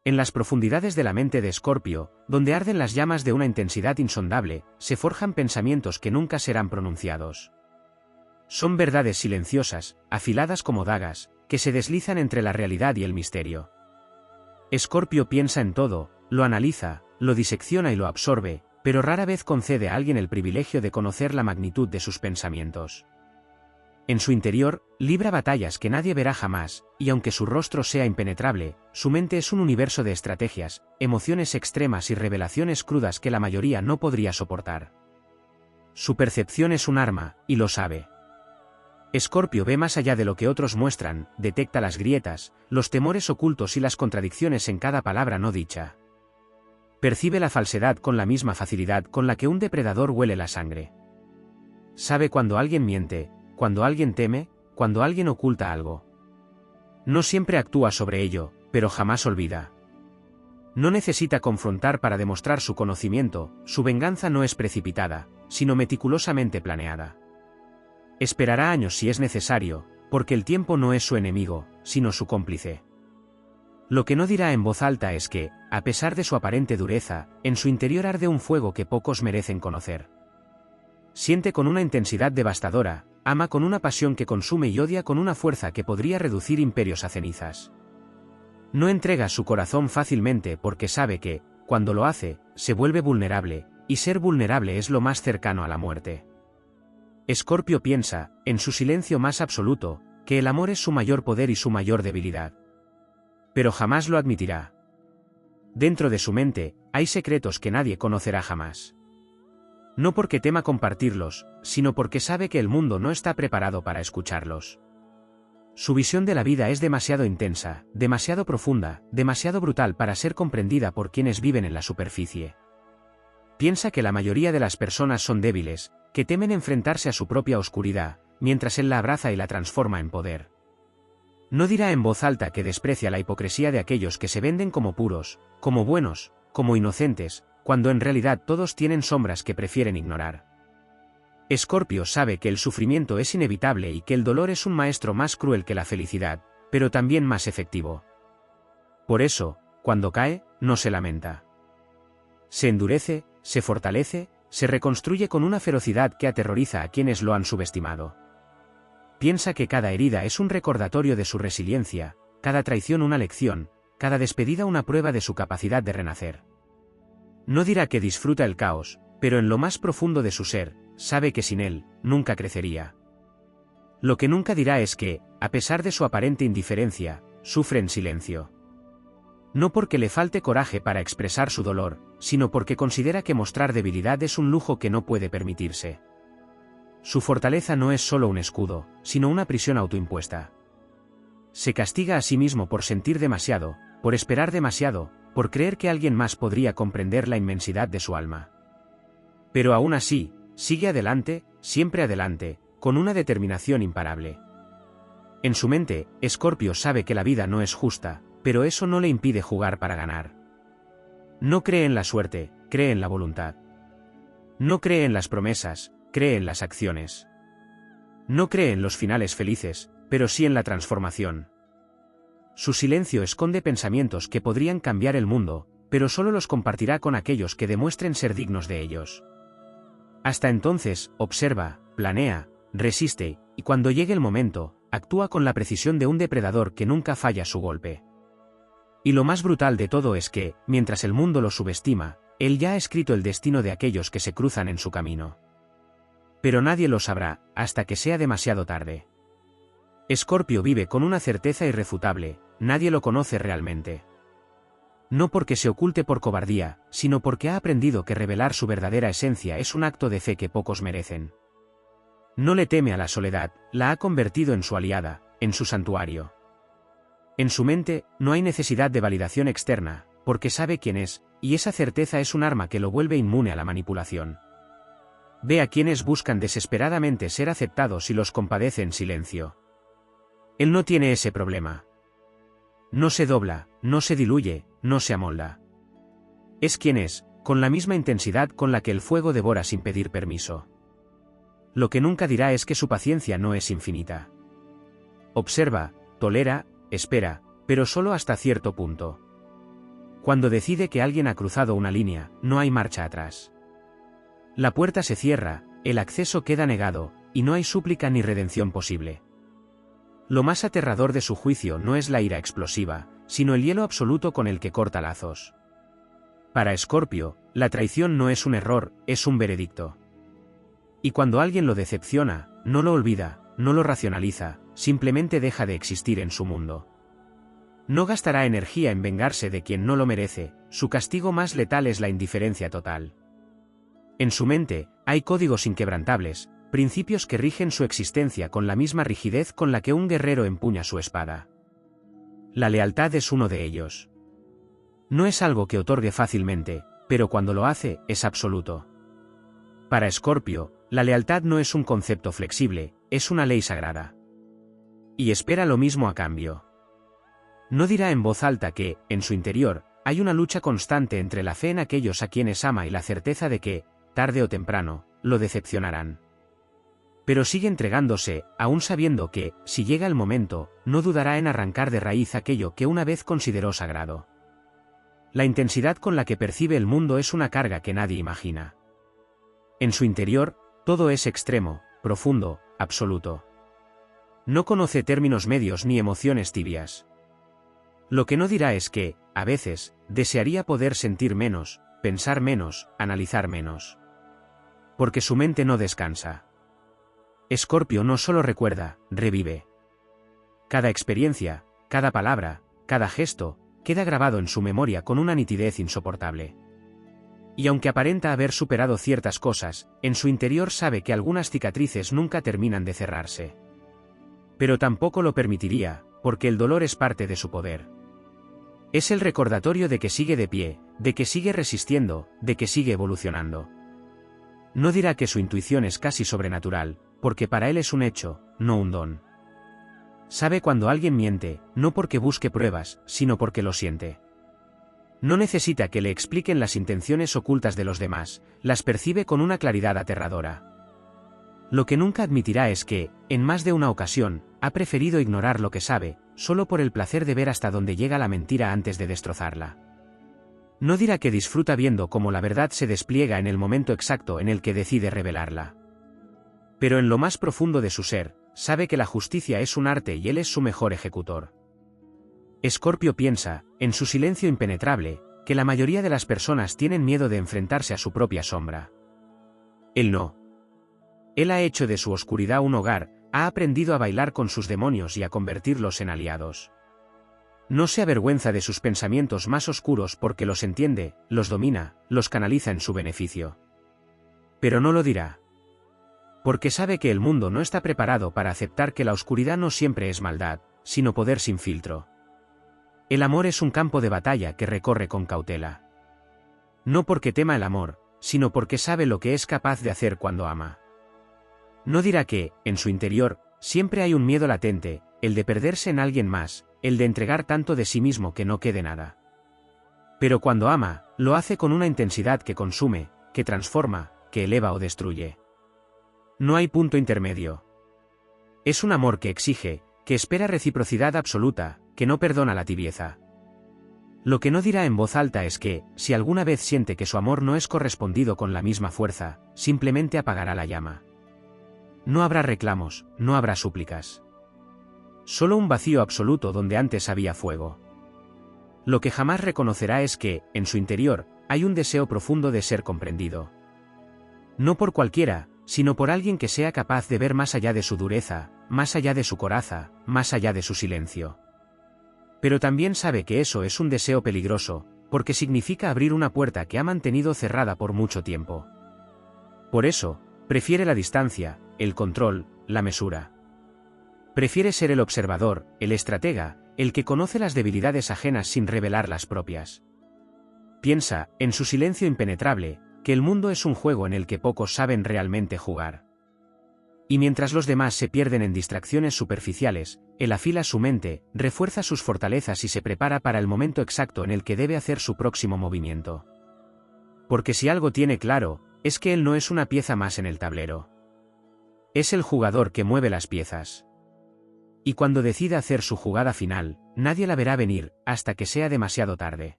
En las profundidades de la mente de Escorpio, donde arden las llamas de una intensidad insondable, se forjan pensamientos que nunca serán pronunciados. Son verdades silenciosas, afiladas como dagas, que se deslizan entre la realidad y el misterio. Escorpio piensa en todo, lo analiza, lo disecciona y lo absorbe, pero rara vez concede a alguien el privilegio de conocer la magnitud de sus pensamientos. En su interior, libra batallas que nadie verá jamás, y aunque su rostro sea impenetrable, su mente es un universo de estrategias, emociones extremas y revelaciones crudas que la mayoría no podría soportar. Su percepción es un arma, y lo sabe. Escorpio ve más allá de lo que otros muestran, detecta las grietas, los temores ocultos y las contradicciones en cada palabra no dicha. Percibe la falsedad con la misma facilidad con la que un depredador huele la sangre. Sabe cuando alguien miente, cuando alguien teme, cuando alguien oculta algo. No siempre actúa sobre ello, pero jamás olvida. No necesita confrontar para demostrar su conocimiento, su venganza no es precipitada, sino meticulosamente planeada. Esperará años si es necesario, porque el tiempo no es su enemigo, sino su cómplice. Lo que no dirá en voz alta es que, a pesar de su aparente dureza, en su interior arde un fuego que pocos merecen conocer. Siente con una intensidad devastadora, ama con una pasión que consume y odia con una fuerza que podría reducir imperios a cenizas. No entrega su corazón fácilmente porque sabe que, cuando lo hace, se vuelve vulnerable, y ser vulnerable es lo más cercano a la muerte. Escorpio piensa, en su silencio más absoluto, que el amor es su mayor poder y su mayor debilidad. Pero jamás lo admitirá. Dentro de su mente, hay secretos que nadie conocerá jamás. No porque tema compartirlos, sino porque sabe que el mundo no está preparado para escucharlos. Su visión de la vida es demasiado intensa, demasiado profunda, demasiado brutal para ser comprendida por quienes viven en la superficie. Piensa que la mayoría de las personas son débiles, que temen enfrentarse a su propia oscuridad, mientras él la abraza y la transforma en poder. No dirá en voz alta que desprecia la hipocresía de aquellos que se venden como puros, como buenos, como inocentes, cuando en realidad todos tienen sombras que prefieren ignorar. Escorpio sabe que el sufrimiento es inevitable y que el dolor es un maestro más cruel que la felicidad, pero también más efectivo. Por eso, cuando cae, no se lamenta. Se endurece, se fortalece, se reconstruye con una ferocidad que aterroriza a quienes lo han subestimado. Piensa que cada herida es un recordatorio de su resiliencia, cada traición una lección, cada despedida una prueba de su capacidad de renacer. No dirá que disfruta el caos, pero en lo más profundo de su ser, sabe que sin él, nunca crecería. Lo que nunca dirá es que, a pesar de su aparente indiferencia, sufre en silencio. No porque le falte coraje para expresar su dolor, sino porque considera que mostrar debilidad es un lujo que no puede permitirse. Su fortaleza no es solo un escudo, sino una prisión autoimpuesta. Se castiga a sí mismo por sentir demasiado, por esperar demasiado, por creer que alguien más podría comprender la inmensidad de su alma. Pero aún así, sigue adelante, siempre adelante, con una determinación imparable. En su mente, Escorpio sabe que la vida no es justa, pero eso no le impide jugar para ganar. No cree en la suerte, cree en la voluntad. No cree en las promesas, cree en las acciones. No cree en los finales felices, pero sí en la transformación. Su silencio esconde pensamientos que podrían cambiar el mundo, pero solo los compartirá con aquellos que demuestren ser dignos de ellos. Hasta entonces, observa, planea, resiste, y cuando llegue el momento, actúa con la precisión de un depredador que nunca falla su golpe. Y lo más brutal de todo es que, mientras el mundo lo subestima, él ya ha escrito el destino de aquellos que se cruzan en su camino. Pero nadie lo sabrá, hasta que sea demasiado tarde. Escorpio vive con una certeza irrefutable, nadie lo conoce realmente. No porque se oculte por cobardía, sino porque ha aprendido que revelar su verdadera esencia es un acto de fe que pocos merecen. No le teme a la soledad, la ha convertido en su aliada, en su santuario. En su mente, no hay necesidad de validación externa, porque sabe quién es, y esa certeza es un arma que lo vuelve inmune a la manipulación. Ve a quienes buscan desesperadamente ser aceptados y los compadece en silencio. Él no tiene ese problema. No se dobla, no se diluye, no se amolda. Es quien es, con la misma intensidad con la que el fuego devora sin pedir permiso. Lo que nunca dirá es que su paciencia no es infinita. Observa, tolera, espera, pero solo hasta cierto punto. Cuando decide que alguien ha cruzado una línea, no hay marcha atrás. La puerta se cierra, el acceso queda negado, y no hay súplica ni redención posible. Lo más aterrador de su juicio no es la ira explosiva, sino el hielo absoluto con el que corta lazos. Para Escorpio, la traición no es un error, es un veredicto. Y cuando alguien lo decepciona, no lo olvida, no lo racionaliza, simplemente deja de existir en su mundo. No gastará energía en vengarse de quien no lo merece, su castigo más letal es la indiferencia total. En su mente, hay códigos inquebrantables, principios que rigen su existencia con la misma rigidez con la que un guerrero empuña su espada. La lealtad es uno de ellos. No es algo que otorgue fácilmente, pero cuando lo hace, es absoluto. Para Escorpio, la lealtad no es un concepto flexible, es una ley sagrada. Y espera lo mismo a cambio. No dirá en voz alta que, en su interior, hay una lucha constante entre la fe en aquellos a quienes ama y la certeza de que, tarde o temprano, lo decepcionarán. Pero sigue entregándose, aún sabiendo que, si llega el momento, no dudará en arrancar de raíz aquello que una vez consideró sagrado. La intensidad con la que percibe el mundo es una carga que nadie imagina. En su interior, todo es extremo, profundo, absoluto. No conoce términos medios ni emociones tibias. Lo que no dirá es que, a veces, desearía poder sentir menos, pensar menos, analizar menos. Porque su mente no descansa. Escorpio no solo recuerda, revive. Cada experiencia, cada palabra, cada gesto, queda grabado en su memoria con una nitidez insoportable. Y aunque aparenta haber superado ciertas cosas, en su interior sabe que algunas cicatrices nunca terminan de cerrarse. Pero tampoco lo permitiría, porque el dolor es parte de su poder. Es el recordatorio de que sigue de pie, de que sigue resistiendo, de que sigue evolucionando. No dirá que su intuición es casi sobrenatural, porque para él es un hecho, no un don. Sabe cuando alguien miente, no porque busque pruebas, sino porque lo siente. No necesita que le expliquen las intenciones ocultas de los demás, las percibe con una claridad aterradora. Lo que nunca admitirá es que, en más de una ocasión, ha preferido ignorar lo que sabe, solo por el placer de ver hasta dónde llega la mentira antes de destrozarla. No dirá que disfruta viendo cómo la verdad se despliega en el momento exacto en el que decide revelarla. Pero en lo más profundo de su ser, sabe que la justicia es un arte y él es su mejor ejecutor. Escorpio piensa, en su silencio impenetrable, que la mayoría de las personas tienen miedo de enfrentarse a su propia sombra. Él no. Él ha hecho de su oscuridad un hogar, ha aprendido a bailar con sus demonios y a convertirlos en aliados. No se avergüenza de sus pensamientos más oscuros porque los entiende, los domina, los canaliza en su beneficio. Pero no lo dirá. Porque sabe que el mundo no está preparado para aceptar que la oscuridad no siempre es maldad, sino poder sin filtro. El amor es un campo de batalla que recorre con cautela. No porque tema el amor, sino porque sabe lo que es capaz de hacer cuando ama. No dirá que, en su interior, siempre hay un miedo latente, el de perderse en alguien más, el de entregar tanto de sí mismo que no quede nada. Pero cuando ama, lo hace con una intensidad que consume, que transforma, que eleva o destruye. No hay punto intermedio. Es un amor que exige, que espera reciprocidad absoluta, que no perdona la tibieza. Lo que no dirá en voz alta es que, si alguna vez siente que su amor no es correspondido con la misma fuerza, simplemente apagará la llama. No habrá reclamos, no habrá súplicas. Solo un vacío absoluto donde antes había fuego. Lo que jamás reconocerá es que, en su interior, hay un deseo profundo de ser comprendido. No por cualquiera, sino por alguien que sea capaz de ver más allá de su dureza, más allá de su coraza, más allá de su silencio. Pero también sabe que eso es un deseo peligroso, porque significa abrir una puerta que ha mantenido cerrada por mucho tiempo. Por eso, prefiere la distancia, el control, la mesura. Prefiere ser el observador, el estratega, el que conoce las debilidades ajenas sin revelar las propias. Piensa, en su silencio impenetrable, que el mundo es un juego en el que pocos saben realmente jugar. Y mientras los demás se pierden en distracciones superficiales, él afila su mente, refuerza sus fortalezas y se prepara para el momento exacto en el que debe hacer su próximo movimiento. Porque si algo tiene claro, es que él no es una pieza más en el tablero. Es el jugador que mueve las piezas. Y cuando decida hacer su jugada final, nadie la verá venir, hasta que sea demasiado tarde.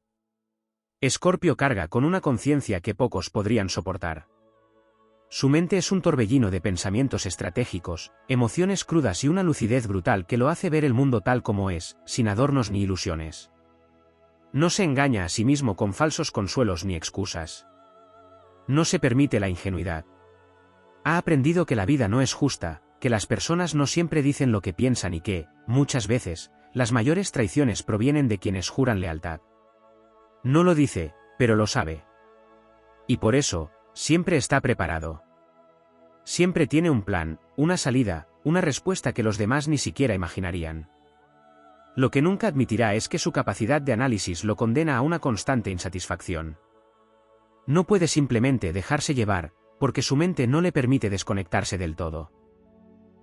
Escorpio carga con una conciencia que pocos podrían soportar. Su mente es un torbellino de pensamientos estratégicos, emociones crudas y una lucidez brutal que lo hace ver el mundo tal como es, sin adornos ni ilusiones. No se engaña a sí mismo con falsos consuelos ni excusas. No se permite la ingenuidad. Ha aprendido que la vida no es justa, que las personas no siempre dicen lo que piensan y que, muchas veces, las mayores traiciones provienen de quienes juran lealtad. No lo dice, pero lo sabe. Y por eso, siempre está preparado. Siempre tiene un plan, una salida, una respuesta que los demás ni siquiera imaginarían. Lo que nunca admitirá es que su capacidad de análisis lo condena a una constante insatisfacción. No puede simplemente dejarse llevar, porque su mente no le permite desconectarse del todo.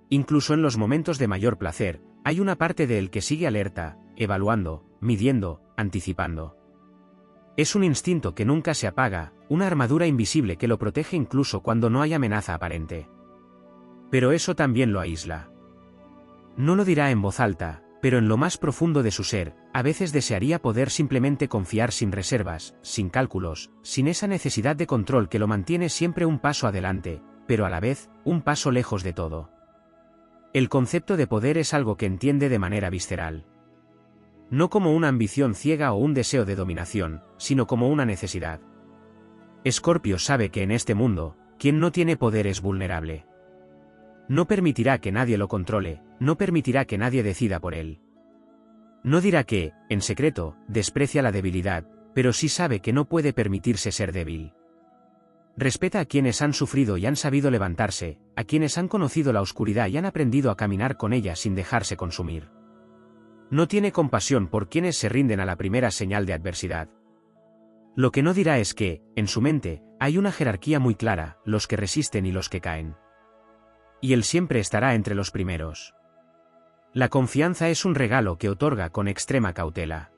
Incluso en los momentos de mayor placer, hay una parte de él que sigue alerta, evaluando, midiendo, anticipando. Es un instinto que nunca se apaga, una armadura invisible que lo protege incluso cuando no hay amenaza aparente. Pero eso también lo aísla. No lo dirá en voz alta, pero en lo más profundo de su ser, a veces desearía poder simplemente confiar sin reservas, sin cálculos, sin esa necesidad de control que lo mantiene siempre un paso adelante, pero a la vez, un paso lejos de todo. El concepto de poder es algo que entiende de manera visceral. No como una ambición ciega o un deseo de dominación, sino como una necesidad. Escorpio sabe que en este mundo, quien no tiene poder es vulnerable. No permitirá que nadie lo controle, no permitirá que nadie decida por él. No dirá que, en secreto, desprecia la debilidad, pero sí sabe que no puede permitirse ser débil. Respeta a quienes han sufrido y han sabido levantarse, a quienes han conocido la oscuridad y han aprendido a caminar con ella sin dejarse consumir. No tiene compasión por quienes se rinden a la primera señal de adversidad. Lo que no dirá es que, en su mente, hay una jerarquía muy clara, los que resisten y los que caen. Y él siempre estará entre los primeros. La confianza es un regalo que otorga con extrema cautela.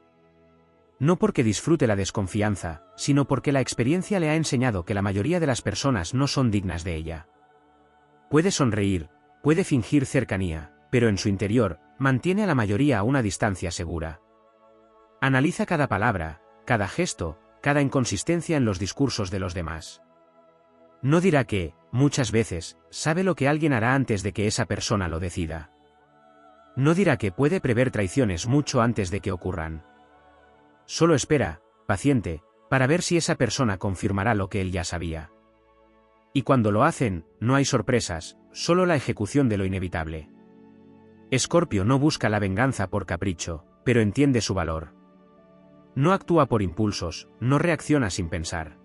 No porque disfrute la desconfianza, sino porque la experiencia le ha enseñado que la mayoría de las personas no son dignas de ella. Puede sonreír, puede fingir cercanía, pero en su interior, mantiene a la mayoría a una distancia segura. Analiza cada palabra, cada gesto, cada inconsistencia en los discursos de los demás. No dirá que, muchas veces, sabe lo que alguien hará antes de que esa persona lo decida. No dirá que puede prever traiciones mucho antes de que ocurran. Solo espera, paciente, para ver si esa persona confirmará lo que él ya sabía. Y cuando lo hacen, no hay sorpresas, solo la ejecución de lo inevitable. Escorpio no busca la venganza por capricho, pero entiende su valor. No actúa por impulsos, no reacciona sin pensar.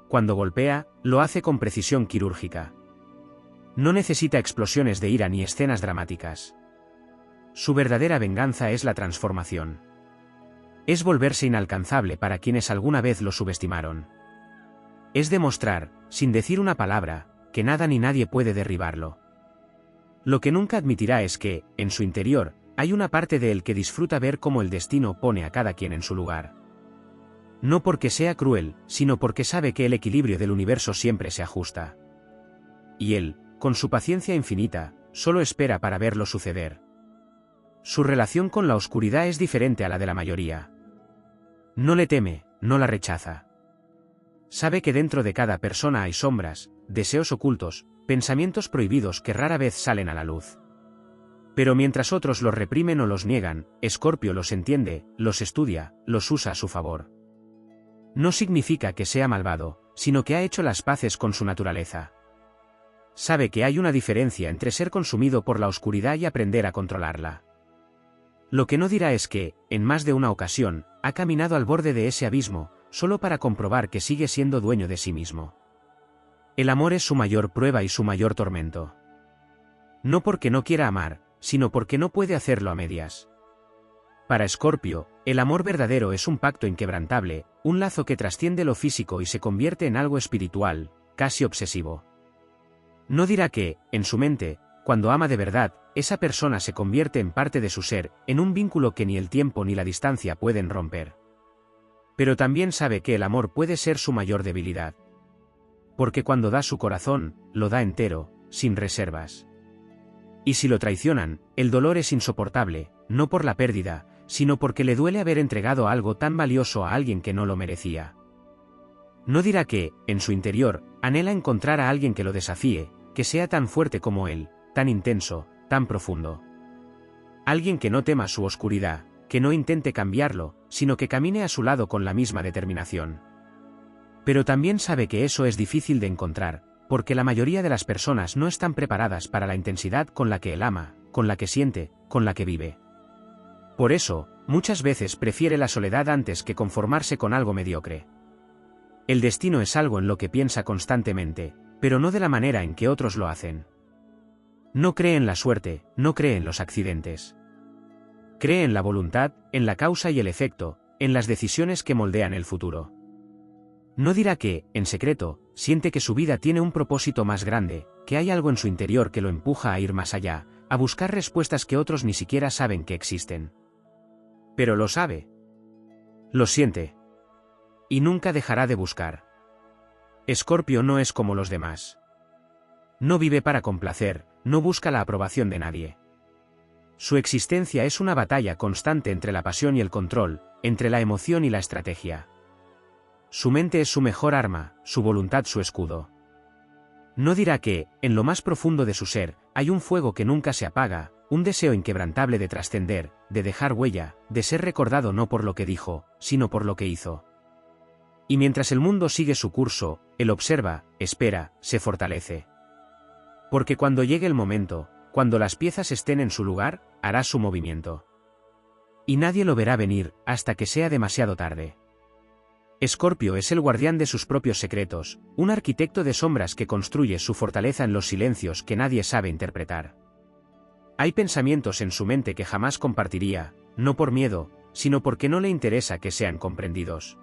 Cuando golpea, lo hace con precisión quirúrgica. No necesita explosiones de ira ni escenas dramáticas. Su verdadera venganza es la transformación. Es volverse inalcanzable para quienes alguna vez lo subestimaron. Es demostrar, sin decir una palabra, que nada ni nadie puede derribarlo. Lo que nunca admitirá es que, en su interior, hay una parte de él que disfruta ver cómo el destino pone a cada quien en su lugar. No porque sea cruel, sino porque sabe que el equilibrio del universo siempre se ajusta. Y él, con su paciencia infinita, solo espera para verlo suceder. Su relación con la oscuridad es diferente a la de la mayoría. No le teme, no la rechaza. Sabe que dentro de cada persona hay sombras, deseos ocultos, pensamientos prohibidos que rara vez salen a la luz. Pero mientras otros los reprimen o los niegan, Escorpio los entiende, los estudia, los usa a su favor. No significa que sea malvado, sino que ha hecho las paces con su naturaleza. Sabe que hay una diferencia entre ser consumido por la oscuridad y aprender a controlarla. Lo que no dirá es que, en más de una ocasión, ha caminado al borde de ese abismo, solo para comprobar que sigue siendo dueño de sí mismo. El amor es su mayor prueba y su mayor tormento. No porque no quiera amar, sino porque no puede hacerlo a medias. Para Escorpio, el amor verdadero es un pacto inquebrantable, un lazo que trasciende lo físico y se convierte en algo espiritual, casi obsesivo. No dirá que, en su mente, cuando ama de verdad, esa persona se convierte en parte de su ser, en un vínculo que ni el tiempo ni la distancia pueden romper. Pero también sabe que el amor puede ser su mayor debilidad. Porque cuando da su corazón, lo da entero, sin reservas. Y si lo traicionan, el dolor es insoportable, no por la pérdida, sino porque le duele haber entregado algo tan valioso a alguien que no lo merecía. No dirá que, en su interior, anhela encontrar a alguien que lo desafíe, que sea tan fuerte como él, tan intenso, tan profundo. Alguien que no tema su oscuridad, que no intente cambiarlo, sino que camine a su lado con la misma determinación. Pero también sabe que eso es difícil de encontrar, porque la mayoría de las personas no están preparadas para la intensidad con la que él ama, con la que siente, con la que vive. Por eso, muchas veces prefiere la soledad antes que conformarse con algo mediocre. El destino es algo en lo que piensa constantemente, pero no de la manera en que otros lo hacen. No cree en la suerte, no cree en los accidentes. Cree en la voluntad, en la causa y el efecto, en las decisiones que moldean el futuro. No dirá que, en secreto, siente que su vida tiene un propósito más grande, que hay algo en su interior que lo empuja a ir más allá, a buscar respuestas que otros ni siquiera saben que existen. Pero lo sabe. Lo siente. Y nunca dejará de buscar. Escorpio no es como los demás. No vive para complacer, no busca la aprobación de nadie. Su existencia es una batalla constante entre la pasión y el control, entre la emoción y la estrategia. Su mente es su mejor arma, su voluntad su escudo. No dirá que, en lo más profundo de su ser, hay un fuego que nunca se apaga, un deseo inquebrantable de trascender, de dejar huella, de ser recordado no por lo que dijo, sino por lo que hizo. Y mientras el mundo sigue su curso, él observa, espera, se fortalece. Porque cuando llegue el momento, cuando las piezas estén en su lugar, hará su movimiento. Y nadie lo verá venir, hasta que sea demasiado tarde. Escorpio es el guardián de sus propios secretos, un arquitecto de sombras que construye su fortaleza en los silencios que nadie sabe interpretar. Hay pensamientos en su mente que jamás compartiría, no por miedo, sino porque no le interesa que sean comprendidos.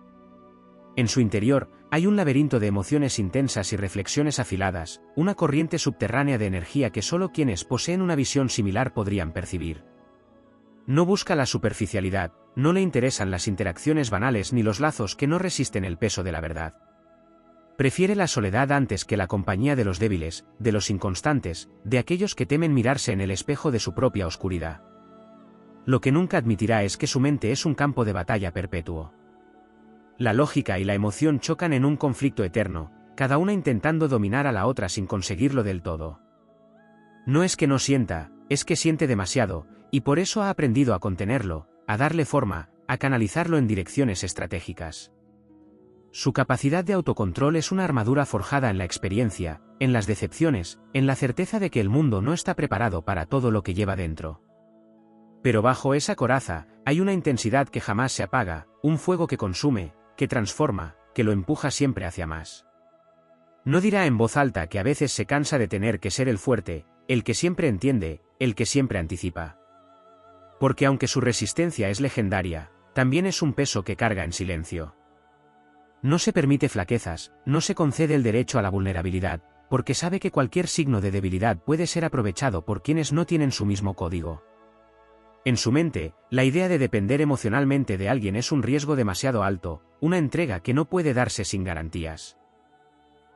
En su interior, hay un laberinto de emociones intensas y reflexiones afiladas, una corriente subterránea de energía que solo quienes poseen una visión similar podrían percibir. No busca la superficialidad, no le interesan las interacciones banales ni los lazos que no resisten el peso de la verdad. Prefiere la soledad antes que la compañía de los débiles, de los inconstantes, de aquellos que temen mirarse en el espejo de su propia oscuridad. Lo que nunca admitirá es que su mente es un campo de batalla perpetuo. La lógica y la emoción chocan en un conflicto eterno, cada una intentando dominar a la otra sin conseguirlo del todo. No es que no sienta, es que siente demasiado, y por eso ha aprendido a contenerlo, a darle forma, a canalizarlo en direcciones estratégicas. Su capacidad de autocontrol es una armadura forjada en la experiencia, en las decepciones, en la certeza de que el mundo no está preparado para todo lo que lleva dentro. Pero bajo esa coraza, hay una intensidad que jamás se apaga, un fuego que consume, que transforma, que lo empuja siempre hacia más. No dirá en voz alta que a veces se cansa de tener que ser el fuerte, el que siempre entiende, el que siempre anticipa. Porque aunque su resistencia es legendaria, también es un peso que carga en silencio. No se permite flaquezas, no se concede el derecho a la vulnerabilidad, porque sabe que cualquier signo de debilidad puede ser aprovechado por quienes no tienen su mismo código. En su mente, la idea de depender emocionalmente de alguien es un riesgo demasiado alto, una entrega que no puede darse sin garantías.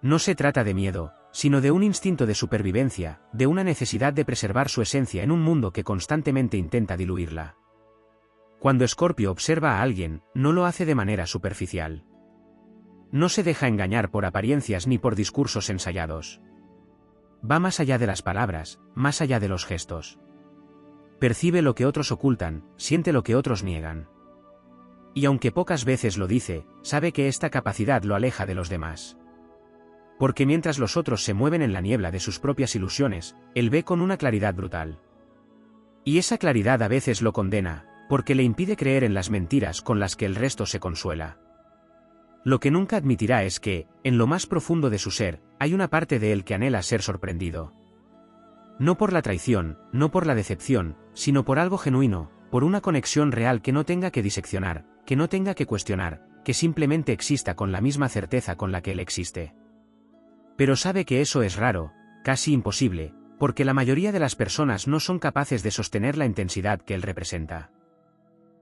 No se trata de miedo, sino de un instinto de supervivencia, de una necesidad de preservar su esencia en un mundo que constantemente intenta diluirla. Cuando Escorpio observa a alguien, no lo hace de manera superficial. No se deja engañar por apariencias ni por discursos ensayados. Va más allá de las palabras, más allá de los gestos. Percibe lo que otros ocultan, siente lo que otros niegan. Y aunque pocas veces lo dice, sabe que esta capacidad lo aleja de los demás. Porque mientras los otros se mueven en la niebla de sus propias ilusiones, él ve con una claridad brutal. Y esa claridad a veces lo condena, porque le impide creer en las mentiras con las que el resto se consuela. Lo que nunca admitirá es que, en lo más profundo de su ser, hay una parte de él que anhela ser sorprendido. No por la traición, no por la decepción, sino por algo genuino, por una conexión real que no tenga que diseccionar, que no tenga que cuestionar, que simplemente exista con la misma certeza con la que él existe. Pero sabe que eso es raro, casi imposible, porque la mayoría de las personas no son capaces de sostener la intensidad que él representa.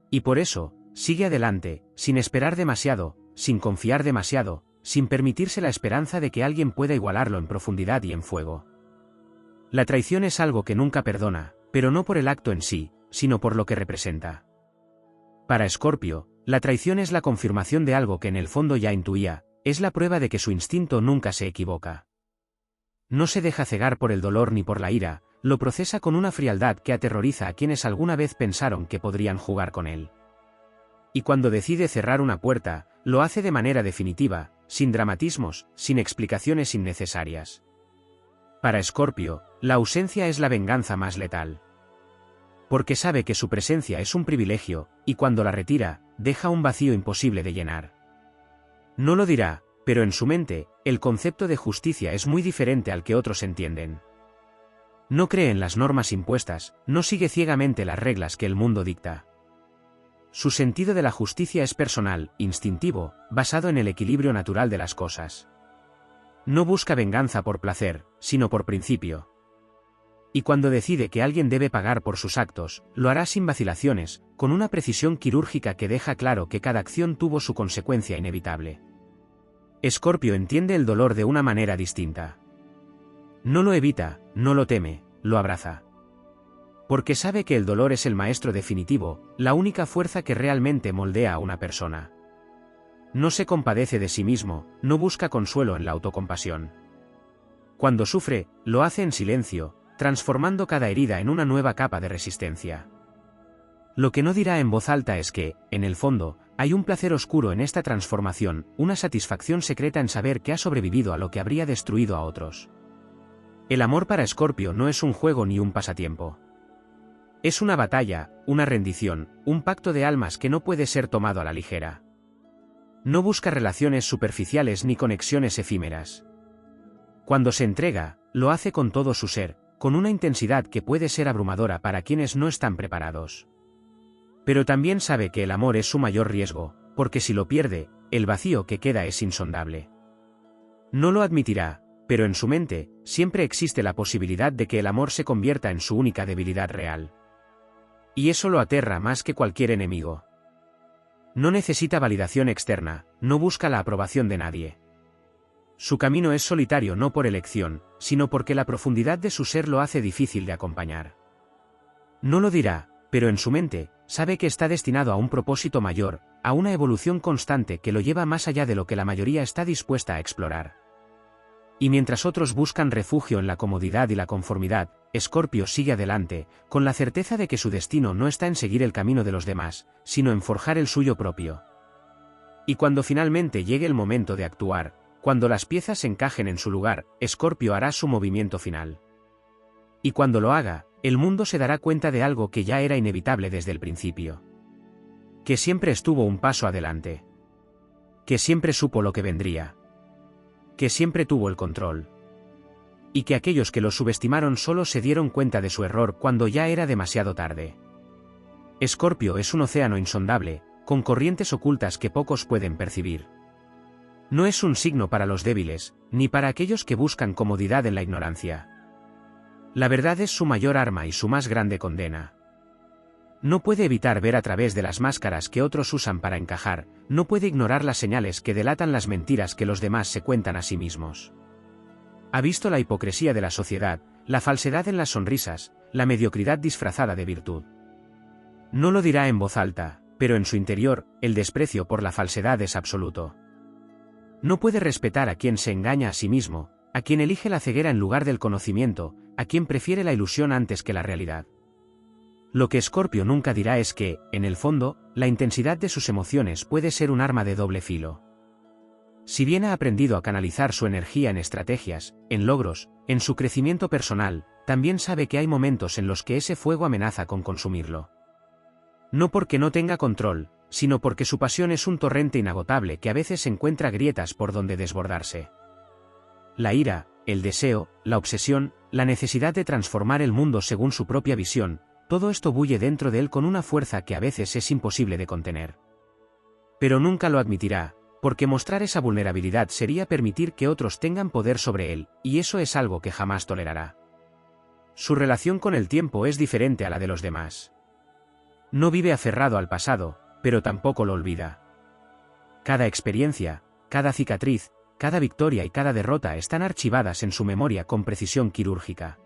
Y por eso, sigue adelante, sin esperar demasiado, sin confiar demasiado, sin permitirse la esperanza de que alguien pueda igualarlo en profundidad y en fuego. La traición es algo que nunca perdona, pero no por el acto en sí, sino por lo que representa. Para Escorpio, la traición es la confirmación de algo que en el fondo ya intuía, es la prueba de que su instinto nunca se equivoca. No se deja cegar por el dolor ni por la ira, lo procesa con una frialdad que aterroriza a quienes alguna vez pensaron que podrían jugar con él. Y cuando decide cerrar una puerta, lo hace de manera definitiva, sin dramatismos, sin explicaciones innecesarias. Para Escorpio, la ausencia es la venganza más letal. Porque sabe que su presencia es un privilegio, y cuando la retira, deja un vacío imposible de llenar. No lo dirá, pero en su mente, el concepto de justicia es muy diferente al que otros entienden. No cree en las normas impuestas, no sigue ciegamente las reglas que el mundo dicta. Su sentido de la justicia es personal, instintivo, basado en el equilibrio natural de las cosas. No busca venganza por placer, sino por principio. Y cuando decide que alguien debe pagar por sus actos, lo hará sin vacilaciones, con una precisión quirúrgica que deja claro que cada acción tuvo su consecuencia inevitable. Escorpio entiende el dolor de una manera distinta. No lo evita, no lo teme, lo abraza. Porque sabe que el dolor es el maestro definitivo, la única fuerza que realmente moldea a una persona. No se compadece de sí mismo, no busca consuelo en la autocompasión. Cuando sufre, lo hace en silencio, transformando cada herida en una nueva capa de resistencia. Lo que no dirá en voz alta es que, en el fondo, hay un placer oscuro en esta transformación, una satisfacción secreta en saber que ha sobrevivido a lo que habría destruido a otros. El amor para Escorpio no es un juego ni un pasatiempo. Es una batalla, una rendición, un pacto de almas que no puede ser tomado a la ligera. No busca relaciones superficiales ni conexiones efímeras. Cuando se entrega, lo hace con todo su ser, con una intensidad que puede ser abrumadora para quienes no están preparados. Pero también sabe que el amor es su mayor riesgo, porque si lo pierde, el vacío que queda es insondable. No lo admitirá, pero en su mente, siempre existe la posibilidad de que el amor se convierta en su única debilidad real. Y eso lo aterra más que cualquier enemigo. No necesita validación externa, no busca la aprobación de nadie. Su camino es solitario no por elección, sino porque la profundidad de su ser lo hace difícil de acompañar. No lo dirá, pero en su mente, sabe que está destinado a un propósito mayor, a una evolución constante que lo lleva más allá de lo que la mayoría está dispuesta a explorar. Y mientras otros buscan refugio en la comodidad y la conformidad, Escorpio sigue adelante, con la certeza de que su destino no está en seguir el camino de los demás, sino en forjar el suyo propio. Y cuando finalmente llegue el momento de actuar, cuando las piezas encajen en su lugar, Escorpio hará su movimiento final. Y cuando lo haga, el mundo se dará cuenta de algo que ya era inevitable desde el principio. Que siempre estuvo un paso adelante. Que siempre supo lo que vendría. Que siempre tuvo el control. Y que aquellos que lo subestimaron solo se dieron cuenta de su error cuando ya era demasiado tarde. Escorpio es un océano insondable, con corrientes ocultas que pocos pueden percibir. No es un signo para los débiles, ni para aquellos que buscan comodidad en la ignorancia. La verdad es su mayor arma y su más grande condena. No puede evitar ver a través de las máscaras que otros usan para encajar, no puede ignorar las señales que delatan las mentiras que los demás se cuentan a sí mismos. Ha visto la hipocresía de la sociedad, la falsedad en las sonrisas, la mediocridad disfrazada de virtud. No lo dirá en voz alta, pero en su interior, el desprecio por la falsedad es absoluto. No puede respetar a quien se engaña a sí mismo, a quien elige la ceguera en lugar del conocimiento, a quien prefiere la ilusión antes que la realidad. Lo que Escorpio nunca dirá es que, en el fondo, la intensidad de sus emociones puede ser un arma de doble filo. Si bien ha aprendido a canalizar su energía en estrategias, en logros, en su crecimiento personal, también sabe que hay momentos en los que ese fuego amenaza con consumirlo. No porque no tenga control, sino porque su pasión es un torrente inagotable que a veces encuentra grietas por donde desbordarse. La ira, el deseo, la obsesión, la necesidad de transformar el mundo según su propia visión, todo esto bulle dentro de él con una fuerza que a veces es imposible de contener. Pero nunca lo admitirá, porque mostrar esa vulnerabilidad sería permitir que otros tengan poder sobre él, y eso es algo que jamás tolerará. Su relación con el tiempo es diferente a la de los demás. No vive aferrado al pasado, pero tampoco lo olvida. Cada experiencia, cada cicatriz, cada victoria y cada derrota están archivadas en su memoria con precisión quirúrgica.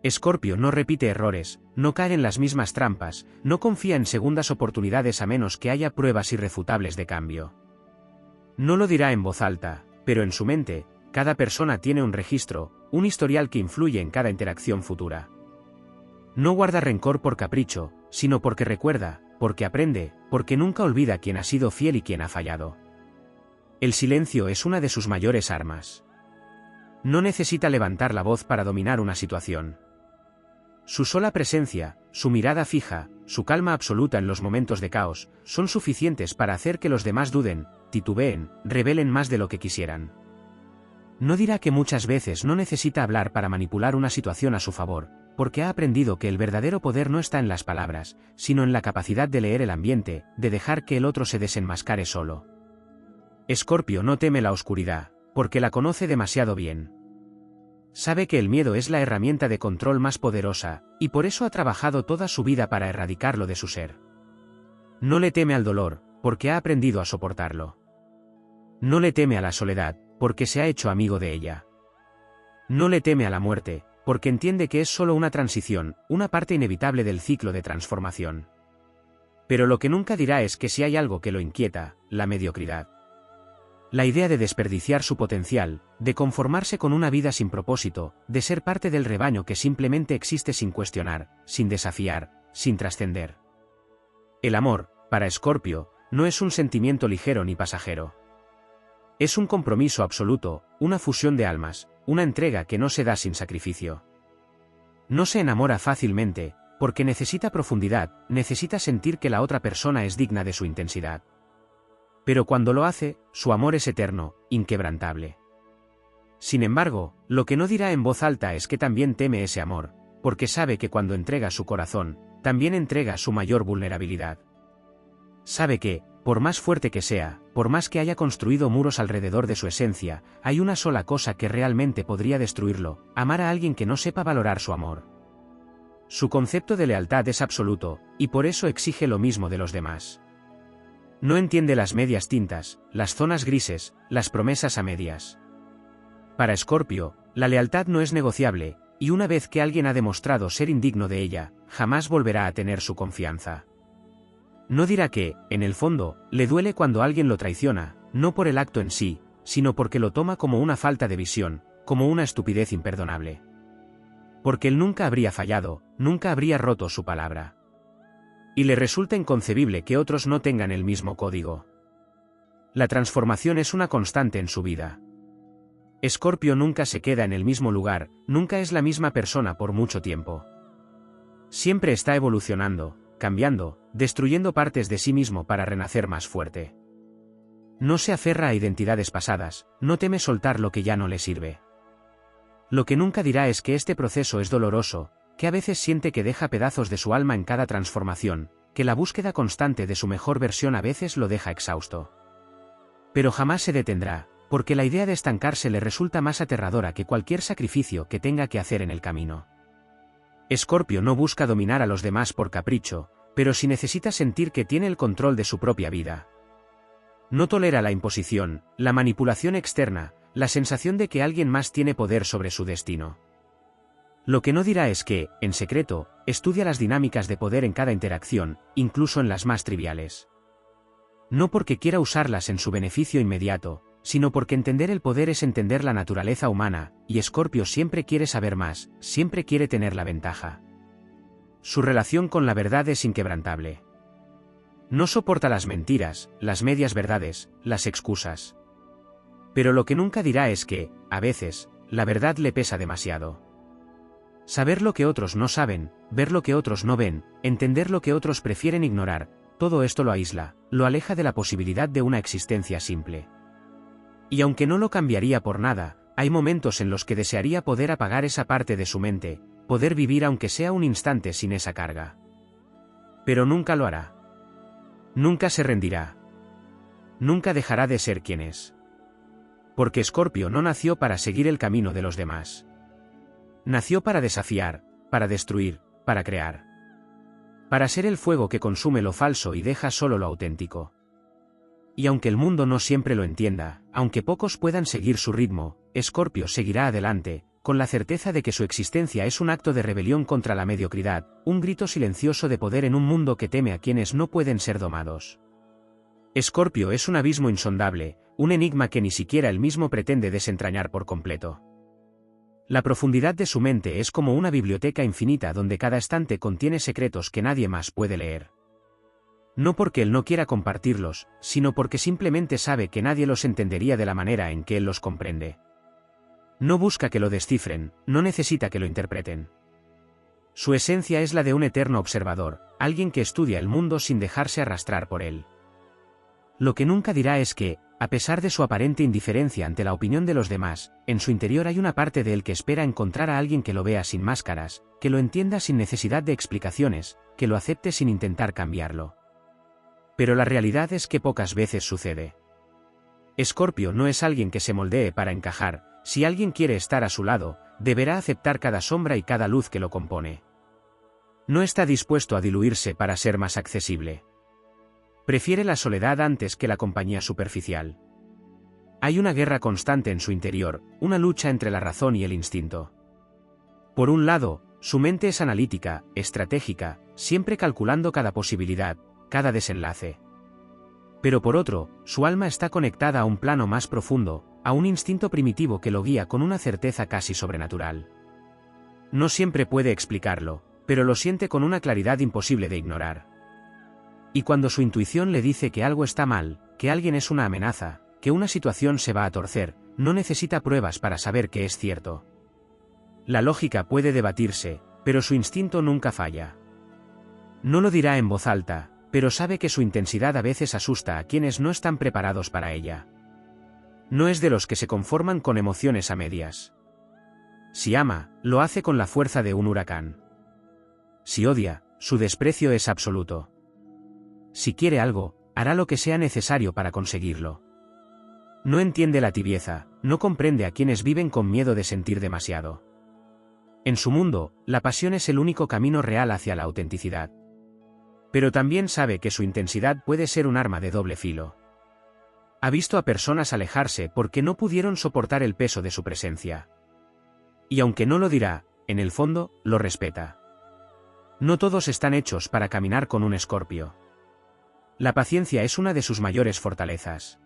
Escorpio no repite errores, no cae en las mismas trampas, no confía en segundas oportunidades a menos que haya pruebas irrefutables de cambio. No lo dirá en voz alta, pero en su mente, cada persona tiene un registro, un historial que influye en cada interacción futura. No guarda rencor por capricho, sino porque recuerda, porque aprende, porque nunca olvida quién ha sido fiel y quién ha fallado. El silencio es una de sus mayores armas. No necesita levantar la voz para dominar una situación. Su sola presencia, su mirada fija, su calma absoluta en los momentos de caos, son suficientes para hacer que los demás duden, titubeen, rebelen más de lo que quisieran. No dirá que muchas veces no necesita hablar para manipular una situación a su favor, porque ha aprendido que el verdadero poder no está en las palabras, sino en la capacidad de leer el ambiente, de dejar que el otro se desenmascare solo. Escorpio no teme la oscuridad, porque la conoce demasiado bien. Sabe que el miedo es la herramienta de control más poderosa, y por eso ha trabajado toda su vida para erradicarlo de su ser. No le teme al dolor, porque ha aprendido a soportarlo. No le teme a la soledad, porque se ha hecho amigo de ella. No le teme a la muerte, porque entiende que es solo una transición, una parte inevitable del ciclo de transformación. Pero lo que nunca dirá es que si hay algo que lo inquieta, la mediocridad. La idea de desperdiciar su potencial, de conformarse con una vida sin propósito, de ser parte del rebaño que simplemente existe sin cuestionar, sin desafiar, sin trascender. El amor, para Escorpio, no es un sentimiento ligero ni pasajero. Es un compromiso absoluto, una fusión de almas, una entrega que no se da sin sacrificio. No se enamora fácilmente, porque necesita profundidad, necesita sentir que la otra persona es digna de su intensidad. Pero cuando lo hace, su amor es eterno, inquebrantable. Sin embargo, lo que no dirá en voz alta es que también teme ese amor, porque sabe que cuando entrega su corazón, también entrega su mayor vulnerabilidad. Sabe que, por más fuerte que sea, por más que haya construido muros alrededor de su esencia, hay una sola cosa que realmente podría destruirlo: amar a alguien que no sepa valorar su amor. Su concepto de lealtad es absoluto, y por eso exige lo mismo de los demás. No entiende las medias tintas, las zonas grises, las promesas a medias. Para Escorpio, la lealtad no es negociable, y una vez que alguien ha demostrado ser indigno de ella, jamás volverá a tener su confianza. No dirá que, en el fondo, le duele cuando alguien lo traiciona, no por el acto en sí, sino porque lo toma como una falta de visión, como una estupidez imperdonable. Porque él nunca habría fallado, nunca habría roto su palabra. Y le resulta inconcebible que otros no tengan el mismo código. La transformación es una constante en su vida. Escorpio nunca se queda en el mismo lugar, nunca es la misma persona por mucho tiempo. Siempre está evolucionando, cambiando, destruyendo partes de sí mismo para renacer más fuerte. No se aferra a identidades pasadas, no teme soltar lo que ya no le sirve. Lo que nunca dirá es que este proceso es doloroso, que a veces siente que deja pedazos de su alma en cada transformación, que la búsqueda constante de su mejor versión a veces lo deja exhausto. Pero jamás se detendrá, porque la idea de estancarse le resulta más aterradora que cualquier sacrificio que tenga que hacer en el camino. Escorpio no busca dominar a los demás por capricho, pero sí necesita sentir que tiene el control de su propia vida. No tolera la imposición, la manipulación externa, la sensación de que alguien más tiene poder sobre su destino. Lo que no dirá es que, en secreto, estudia las dinámicas de poder en cada interacción, incluso en las más triviales. No porque quiera usarlas en su beneficio inmediato, sino porque entender el poder es entender la naturaleza humana, y Escorpio siempre quiere saber más, siempre quiere tener la ventaja. Su relación con la verdad es inquebrantable. No soporta las mentiras, las medias verdades, las excusas. Pero lo que nunca dirá es que, a veces, la verdad le pesa demasiado. Saber lo que otros no saben, ver lo que otros no ven, entender lo que otros prefieren ignorar, todo esto lo aísla, lo aleja de la posibilidad de una existencia simple. Y aunque no lo cambiaría por nada, hay momentos en los que desearía poder apagar esa parte de su mente, poder vivir aunque sea un instante sin esa carga. Pero nunca lo hará. Nunca se rendirá. Nunca dejará de ser quien es. Porque Escorpio no nació para seguir el camino de los demás. Nació para desafiar, para destruir, para crear. Para ser el fuego que consume lo falso y deja solo lo auténtico. Y aunque el mundo no siempre lo entienda, aunque pocos puedan seguir su ritmo, Escorpio seguirá adelante, con la certeza de que su existencia es un acto de rebelión contra la mediocridad, un grito silencioso de poder en un mundo que teme a quienes no pueden ser domados. Escorpio es un abismo insondable, un enigma que ni siquiera él mismo pretende desentrañar por completo. La profundidad de su mente es como una biblioteca infinita donde cada estante contiene secretos que nadie más puede leer. No porque él no quiera compartirlos, sino porque simplemente sabe que nadie los entendería de la manera en que él los comprende. No busca que lo descifren, no necesita que lo interpreten. Su esencia es la de un eterno observador, alguien que estudia el mundo sin dejarse arrastrar por él. Lo que nunca dirá es que, a pesar de su aparente indiferencia ante la opinión de los demás, en su interior hay una parte de él que espera encontrar a alguien que lo vea sin máscaras, que lo entienda sin necesidad de explicaciones, que lo acepte sin intentar cambiarlo. Pero la realidad es que pocas veces sucede. Escorpio no es alguien que se moldee para encajar. Si alguien quiere estar a su lado, deberá aceptar cada sombra y cada luz que lo compone. No está dispuesto a diluirse para ser más accesible. Prefiere la soledad antes que la compañía superficial. Hay una guerra constante en su interior, una lucha entre la razón y el instinto. Por un lado, su mente es analítica, estratégica, siempre calculando cada posibilidad, cada desenlace. Pero por otro, su alma está conectada a un plano más profundo, a un instinto primitivo que lo guía con una certeza casi sobrenatural. No siempre puede explicarlo, pero lo siente con una claridad imposible de ignorar. Y cuando su intuición le dice que algo está mal, que alguien es una amenaza, que una situación se va a torcer, no necesita pruebas para saber que es cierto. La lógica puede debatirse, pero su instinto nunca falla. No lo dirá en voz alta, pero sabe que su intensidad a veces asusta a quienes no están preparados para ella. No es de los que se conforman con emociones a medias. Si ama, lo hace con la fuerza de un huracán. Si odia, su desprecio es absoluto. Si quiere algo, hará lo que sea necesario para conseguirlo. No entiende la tibieza, no comprende a quienes viven con miedo de sentir demasiado. En su mundo, la pasión es el único camino real hacia la autenticidad. Pero también sabe que su intensidad puede ser un arma de doble filo. Ha visto a personas alejarse porque no pudieron soportar el peso de su presencia. Y aunque no lo dirá, en el fondo, lo respeta. No todos están hechos para caminar con un Escorpio. La paciencia es una de sus mayores fortalezas.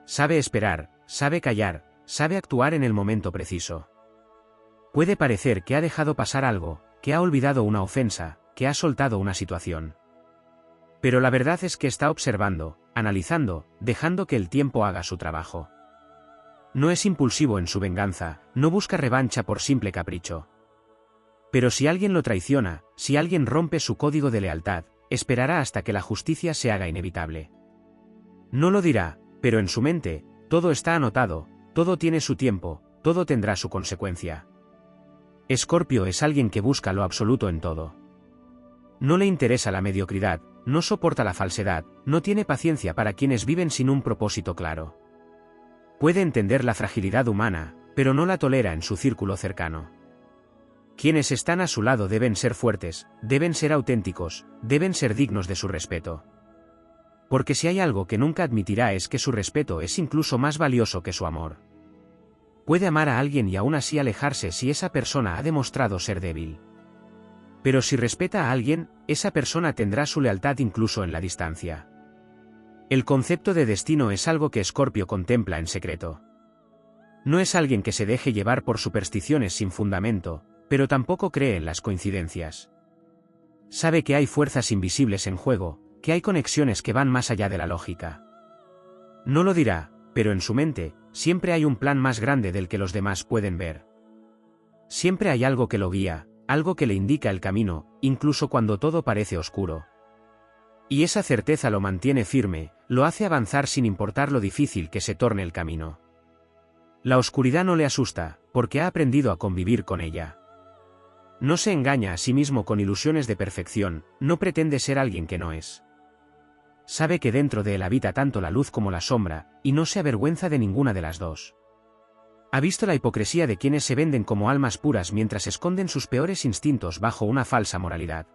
Sabe esperar, sabe callar, sabe actuar en el momento preciso. Puede parecer que ha dejado pasar algo, que ha olvidado una ofensa, que ha soltado una situación. Pero la verdad es que está observando, analizando, dejando que el tiempo haga su trabajo. No es impulsivo en su venganza, no busca revancha por simple capricho. Pero si alguien lo traiciona, si alguien rompe su código de lealtad, esperará hasta que la justicia se haga inevitable. No lo dirá, pero en su mente, todo está anotado, todo tiene su tiempo, todo tendrá su consecuencia. Escorpio es alguien que busca lo absoluto en todo. No le interesa la mediocridad, no soporta la falsedad, no tiene paciencia para quienes viven sin un propósito claro. Puede entender la fragilidad humana, pero no la tolera en su círculo cercano. Quienes están a su lado deben ser fuertes, deben ser auténticos, deben ser dignos de su respeto. Porque si hay algo que nunca admitirá es que su respeto es incluso más valioso que su amor. Puede amar a alguien y aún así alejarse si esa persona ha demostrado ser débil. Pero si respeta a alguien, esa persona tendrá su lealtad incluso en la distancia. El concepto de destino es algo que Escorpio contempla en secreto. No es alguien que se deje llevar por supersticiones sin fundamento, pero tampoco cree en las coincidencias. Sabe que hay fuerzas invisibles en juego, que hay conexiones que van más allá de la lógica. No lo dirá, pero en su mente, siempre hay un plan más grande del que los demás pueden ver. Siempre hay algo que lo guía, algo que le indica el camino, incluso cuando todo parece oscuro. Y esa certeza lo mantiene firme, lo hace avanzar sin importar lo difícil que se torne el camino. La oscuridad no le asusta, porque ha aprendido a convivir con ella. No se engaña a sí mismo con ilusiones de perfección, no pretende ser alguien que no es. Sabe que dentro de él habita tanto la luz como la sombra, y no se avergüenza de ninguna de las dos. Ha visto la hipocresía de quienes se venden como almas puras mientras esconden sus peores instintos bajo una falsa moralidad.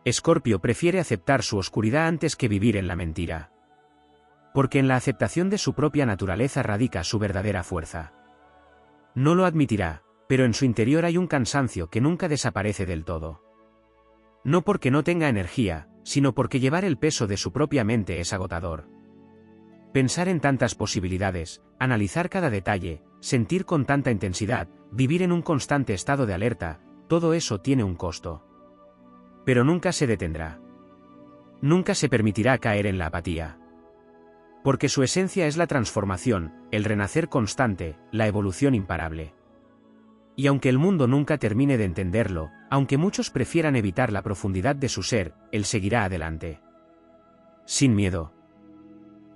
Escorpio prefiere aceptar su oscuridad antes que vivir en la mentira. Porque en la aceptación de su propia naturaleza radica su verdadera fuerza. No lo admitirá, pero en su interior hay un cansancio que nunca desaparece del todo. No porque no tenga energía, sino porque llevar el peso de su propia mente es agotador. Pensar en tantas posibilidades, analizar cada detalle, sentir con tanta intensidad, vivir en un constante estado de alerta, todo eso tiene un costo. Pero nunca se detendrá. Nunca se permitirá caer en la apatía. Porque su esencia es la transformación, el renacer constante, la evolución imparable. Y aunque el mundo nunca termine de entenderlo, aunque muchos prefieran evitar la profundidad de su ser, él seguirá adelante. Sin miedo.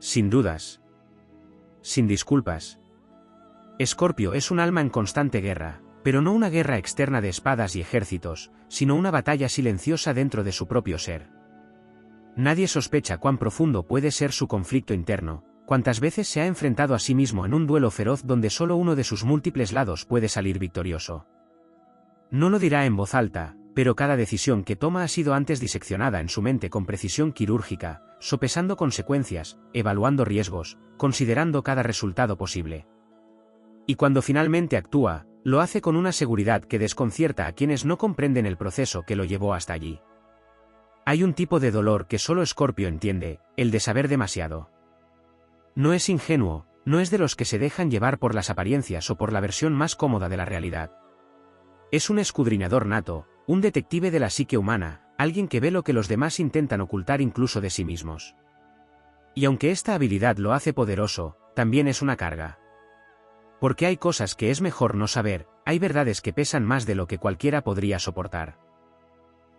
Sin dudas. Sin disculpas. Escorpio es un alma en constante guerra, pero no una guerra externa de espadas y ejércitos, sino una batalla silenciosa dentro de su propio ser. Nadie sospecha cuán profundo puede ser su conflicto interno, cuántas veces se ha enfrentado a sí mismo en un duelo feroz donde solo uno de sus múltiples lados puede salir victorioso. No lo dirá en voz alta, pero cada decisión que toma ha sido antes diseccionada en su mente con precisión quirúrgica, sopesando consecuencias, evaluando riesgos, considerando cada resultado posible. Y cuando finalmente actúa, lo hace con una seguridad que desconcierta a quienes no comprenden el proceso que lo llevó hasta allí. Hay un tipo de dolor que solo Escorpio entiende, el de saber demasiado. No es ingenuo, no es de los que se dejan llevar por las apariencias o por la versión más cómoda de la realidad. Es un escudriñador nato, un detective de la psique humana, alguien que ve lo que los demás intentan ocultar incluso de sí mismos. Y aunque esta habilidad lo hace poderoso, también es una carga. Porque hay cosas que es mejor no saber, hay verdades que pesan más de lo que cualquiera podría soportar.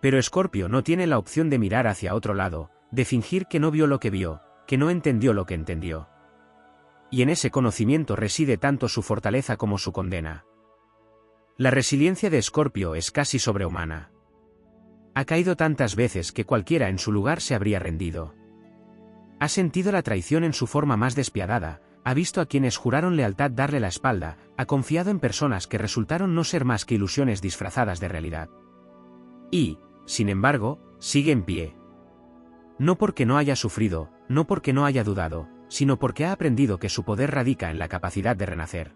Pero Escorpio no tiene la opción de mirar hacia otro lado, de fingir que no vio lo que vio, que no entendió lo que entendió. Y en ese conocimiento reside tanto su fortaleza como su condena. La resiliencia de Escorpio es casi sobrehumana. Ha caído tantas veces que cualquiera en su lugar se habría rendido. Ha sentido la traición en su forma más despiadada, ha visto a quienes juraron lealtad darle la espalda, ha confiado en personas que resultaron no ser más que ilusiones disfrazadas de realidad. Y, sin embargo, sigue en pie. No porque no haya sufrido, no porque no haya dudado, sino porque ha aprendido que su poder radica en la capacidad de renacer.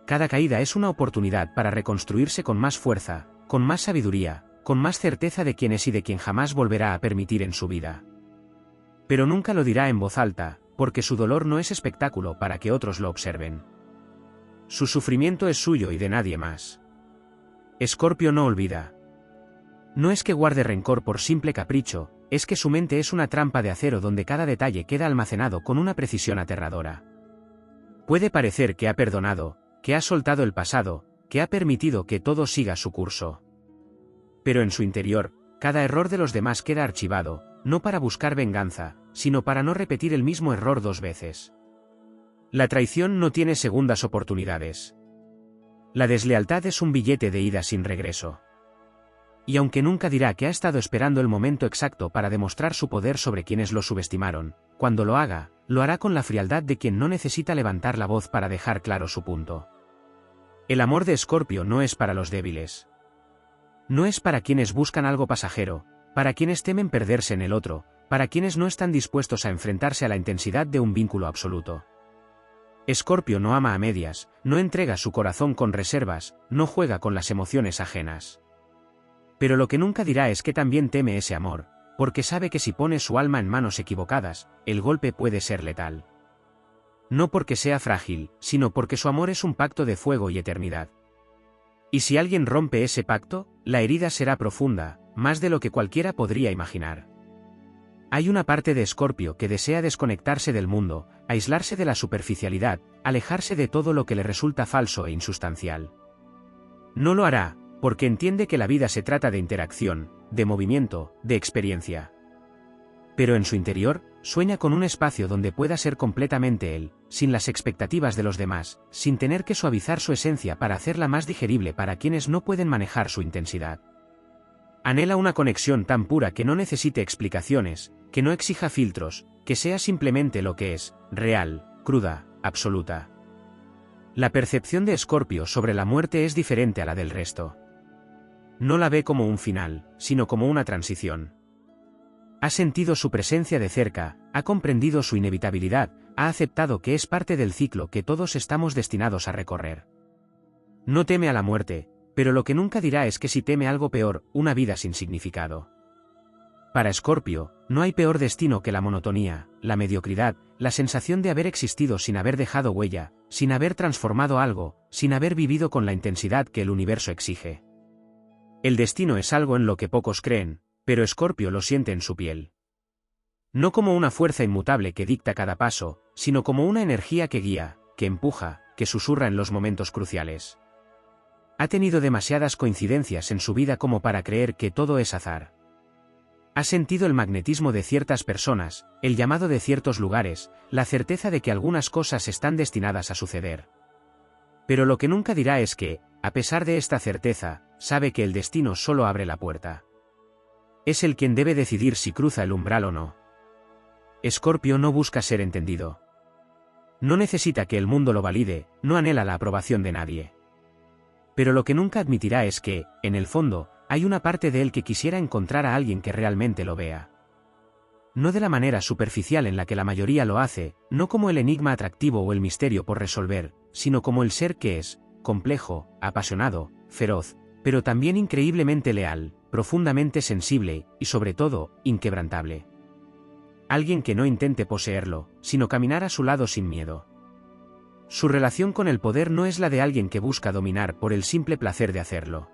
Cada caída es una oportunidad para reconstruirse con más fuerza, con más sabiduría, con más certeza de quién es y de quien jamás volverá a permitir en su vida. Pero nunca lo dirá en voz alta, porque su dolor no es espectáculo para que otros lo observen. Su sufrimiento es suyo y de nadie más. Escorpio no olvida. No es que guarde rencor por simple capricho, es que su mente es una trampa de acero donde cada detalle queda almacenado con una precisión aterradora. Puede parecer que ha perdonado, que ha soltado el pasado, que ha permitido que todo siga su curso. Pero en su interior, cada error de los demás queda archivado, no para buscar venganza, sino para no repetir el mismo error dos veces. La traición no tiene segundas oportunidades. La deslealtad es un billete de ida sin regreso. Y aunque nunca dirá que ha estado esperando el momento exacto para demostrar su poder sobre quienes lo subestimaron, cuando lo haga, lo hará con la frialdad de quien no necesita levantar la voz para dejar claro su punto. El amor de Escorpio no es para los débiles. No es para quienes buscan algo pasajero, para quienes temen perderse en el otro, para quienes no están dispuestos a enfrentarse a la intensidad de un vínculo absoluto. Escorpio no ama a medias, no entrega su corazón con reservas, no juega con las emociones ajenas. Pero lo que nunca dirá es que también teme ese amor, porque sabe que si pone su alma en manos equivocadas, el golpe puede ser letal. No porque sea frágil, sino porque su amor es un pacto de fuego y eternidad. Y si alguien rompe ese pacto, la herida será profunda, más de lo que cualquiera podría imaginar. Hay una parte de Escorpio que desea desconectarse del mundo, aislarse de la superficialidad, alejarse de todo lo que le resulta falso e insustancial. No lo hará, porque entiende que la vida se trata de interacción, de movimiento, de experiencia. Pero en su interior, sueña con un espacio donde pueda ser completamente él, sin las expectativas de los demás, sin tener que suavizar su esencia para hacerla más digerible para quienes no pueden manejar su intensidad. Anhela una conexión tan pura que no necesite explicaciones, que no exija filtros, que sea simplemente lo que es, real, cruda, absoluta. La percepción de Escorpio sobre la muerte es diferente a la del resto. No la ve como un final, sino como una transición. Ha sentido su presencia de cerca, ha comprendido su inevitabilidad, ha aceptado que es parte del ciclo que todos estamos destinados a recorrer. No teme a la muerte, pero lo que nunca dirá es que si teme algo peor, una vida sin significado. Para Escorpio, no hay peor destino que la monotonía, la mediocridad, la sensación de haber existido sin haber dejado huella, sin haber transformado algo, sin haber vivido con la intensidad que el universo exige. El destino es algo en lo que pocos creen, pero Escorpio lo siente en su piel. No como una fuerza inmutable que dicta cada paso, sino como una energía que guía, que empuja, que susurra en los momentos cruciales. Ha tenido demasiadas coincidencias en su vida como para creer que todo es azar. Ha sentido el magnetismo de ciertas personas, el llamado de ciertos lugares, la certeza de que algunas cosas están destinadas a suceder. Pero lo que nunca dirá es que, a pesar de esta certeza, sabe que el destino solo abre la puerta. Es él quien debe decidir si cruza el umbral o no. Escorpio no busca ser entendido. No necesita que el mundo lo valide, no anhela la aprobación de nadie. Pero lo que nunca admitirá es que, en el fondo, hay una parte de él que quisiera encontrar a alguien que realmente lo vea. No de la manera superficial en la que la mayoría lo hace, no como el enigma atractivo o el misterio por resolver, sino como el ser que es, complejo, apasionado, feroz, pero también increíblemente leal, profundamente sensible, y sobre todo, inquebrantable. Alguien que no intente poseerlo, sino caminar a su lado sin miedo. Su relación con el poder no es la de alguien que busca dominar por el simple placer de hacerlo.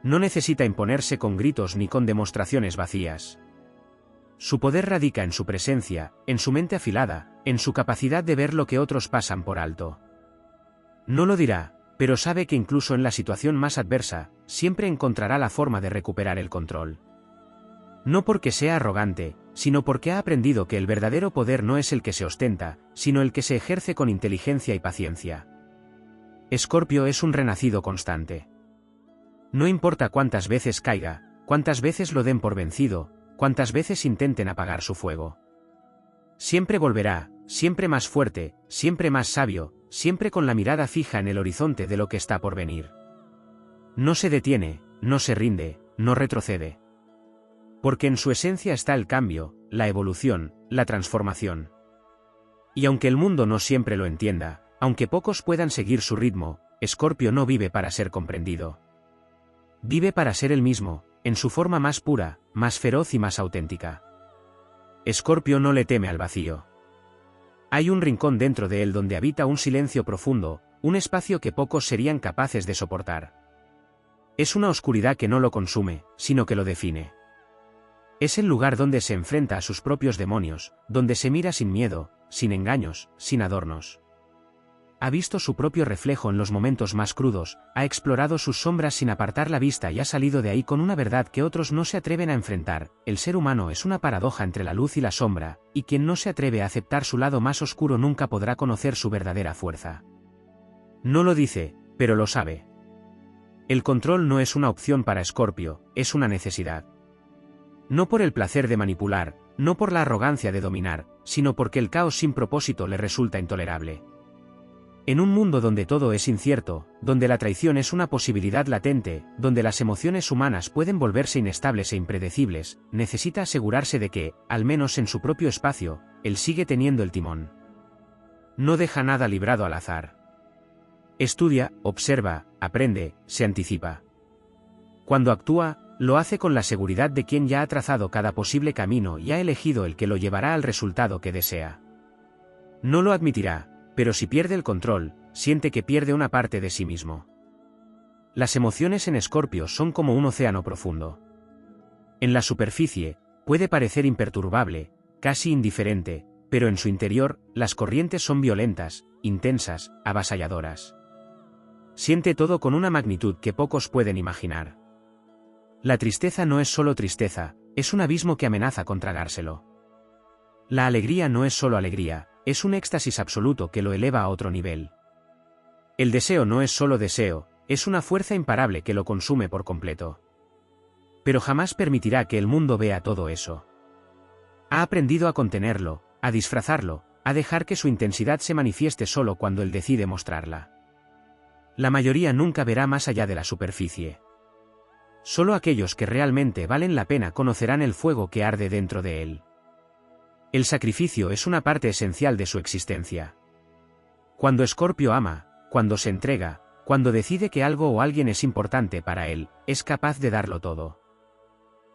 No necesita imponerse con gritos ni con demostraciones vacías. Su poder radica en su presencia, en su mente afilada, en su capacidad de ver lo que otros pasan por alto. No lo dirá, pero sabe que incluso en la situación más adversa, siempre encontrará la forma de recuperar el control. No porque sea arrogante, sino porque ha aprendido que el verdadero poder no es el que se ostenta, sino el que se ejerce con inteligencia y paciencia. Escorpio es un renacido constante. No importa cuántas veces caiga, cuántas veces lo den por vencido, cuántas veces intenten apagar su fuego. Siempre volverá, siempre más fuerte, siempre más sabio, siempre con la mirada fija en el horizonte de lo que está por venir. No se detiene, no se rinde, no retrocede. Porque en su esencia está el cambio, la evolución, la transformación. Y aunque el mundo no siempre lo entienda, aunque pocos puedan seguir su ritmo, Escorpio no vive para ser comprendido. Vive para ser él mismo, en su forma más pura, más feroz y más auténtica. Escorpio no le teme al vacío. Hay un rincón dentro de él donde habita un silencio profundo, un espacio que pocos serían capaces de soportar. Es una oscuridad que no lo consume, sino que lo define. Es el lugar donde se enfrenta a sus propios demonios, donde se mira sin miedo, sin engaños, sin adornos. Ha visto su propio reflejo en los momentos más crudos, ha explorado sus sombras sin apartar la vista y ha salido de ahí con una verdad que otros no se atreven a enfrentar: el ser humano es una paradoja entre la luz y la sombra, y quien no se atreve a aceptar su lado más oscuro nunca podrá conocer su verdadera fuerza. No lo dice, pero lo sabe. El control no es una opción para Escorpio, es una necesidad. No por el placer de manipular, no por la arrogancia de dominar, sino porque el caos sin propósito le resulta intolerable. En un mundo donde todo es incierto, donde la traición es una posibilidad latente, donde las emociones humanas pueden volverse inestables e impredecibles, necesita asegurarse de que, al menos en su propio espacio, él sigue teniendo el timón. No deja nada librado al azar. Estudia, observa, aprende, se anticipa. Cuando actúa, lo hace con la seguridad de quien ya ha trazado cada posible camino y ha elegido el que lo llevará al resultado que desea. No lo admitirá, pero si pierde el control, siente que pierde una parte de sí mismo. Las emociones en Escorpio son como un océano profundo. En la superficie, puede parecer imperturbable, casi indiferente, pero en su interior, las corrientes son violentas, intensas, avasalladoras. Siente todo con una magnitud que pocos pueden imaginar. La tristeza no es solo tristeza, es un abismo que amenaza con tragárselo. La alegría no es solo alegría, es un éxtasis absoluto que lo eleva a otro nivel. El deseo no es solo deseo, es una fuerza imparable que lo consume por completo. Pero jamás permitirá que el mundo vea todo eso. Ha aprendido a contenerlo, a disfrazarlo, a dejar que su intensidad se manifieste solo cuando él decide mostrarla. La mayoría nunca verá más allá de la superficie. Solo aquellos que realmente valen la pena conocerán el fuego que arde dentro de él. El sacrificio es una parte esencial de su existencia. Cuando Escorpio ama, cuando se entrega, Cuando decide que algo o alguien es importante para él, es capaz de darlo todo.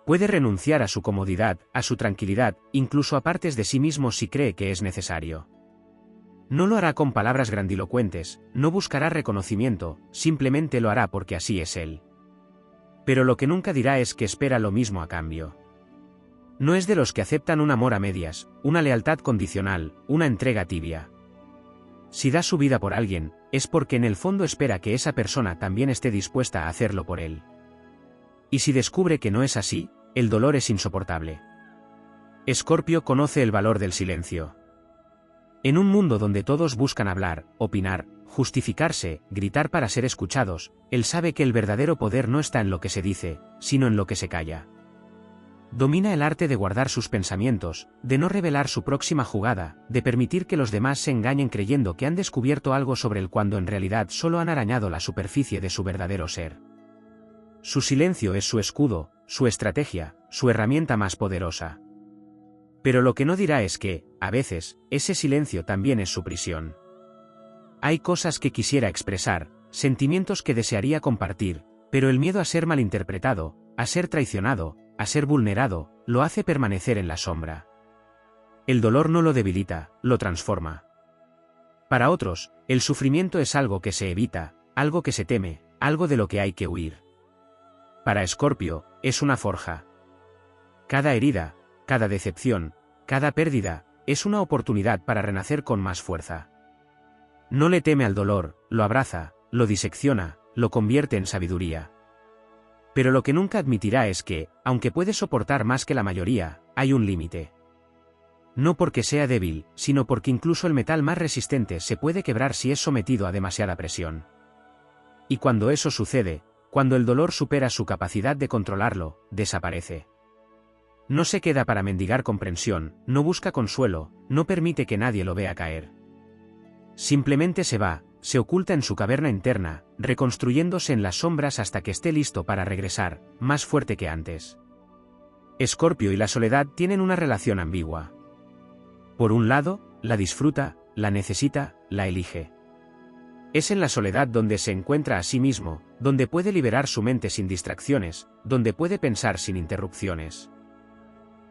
Puede renunciar a su comodidad, a su tranquilidad, incluso a partes de sí mismo si cree que es necesario. No lo hará con palabras grandilocuentes, no buscará reconocimiento, simplemente lo hará porque así es él. Pero lo que nunca dirá es que espera lo mismo a cambio. No es de los que aceptan un amor a medias, una lealtad condicional, una entrega tibia. Si da su vida por alguien, es porque en el fondo espera que esa persona también esté dispuesta a hacerlo por él. Y si descubre que no es así, el dolor es insoportable. Escorpio conoce el valor del silencio. En un mundo donde todos buscan hablar, opinar, justificarse, gritar para ser escuchados, él sabe que el verdadero poder no está en lo que se dice, sino en lo que se calla. Domina el arte de guardar sus pensamientos, de no revelar su próxima jugada, de permitir que los demás se engañen creyendo que han descubierto algo sobre él cuando en realidad solo han arañado la superficie de su verdadero ser. Su silencio es su escudo, su estrategia, su herramienta más poderosa. Pero lo que no dirá es que, a veces, ese silencio también es su prisión. Hay cosas que quisiera expresar, sentimientos que desearía compartir, pero el miedo a ser malinterpretado, a ser traicionado, a ser vulnerado, lo hace permanecer en la sombra. El dolor no lo debilita, lo transforma. Para otros, el sufrimiento es algo que se evita, algo que se teme, algo de lo que hay que huir. Para Escorpio, es una forja. Cada herida, cada decepción, cada pérdida, es una oportunidad para renacer con más fuerza. No le teme al dolor, lo abraza, lo disecciona, lo convierte en sabiduría. Pero lo que nunca admitirá es que, aunque puede soportar más que la mayoría, hay un límite. No porque sea débil, sino porque incluso el metal más resistente se puede quebrar si es sometido a demasiada presión. Y cuando eso sucede, cuando el dolor supera su capacidad de controlarlo, desaparece. No se queda para mendigar comprensión, no busca consuelo, no permite que nadie lo vea caer. Simplemente se va, se oculta en su caverna interna, reconstruyéndose en las sombras hasta que esté listo para regresar, más fuerte que antes. Escorpio y la soledad tienen una relación ambigua. Por un lado, la disfruta, la necesita, la elige. Es en la soledad donde se encuentra a sí mismo, donde puede liberar su mente sin distracciones, donde puede pensar sin interrupciones.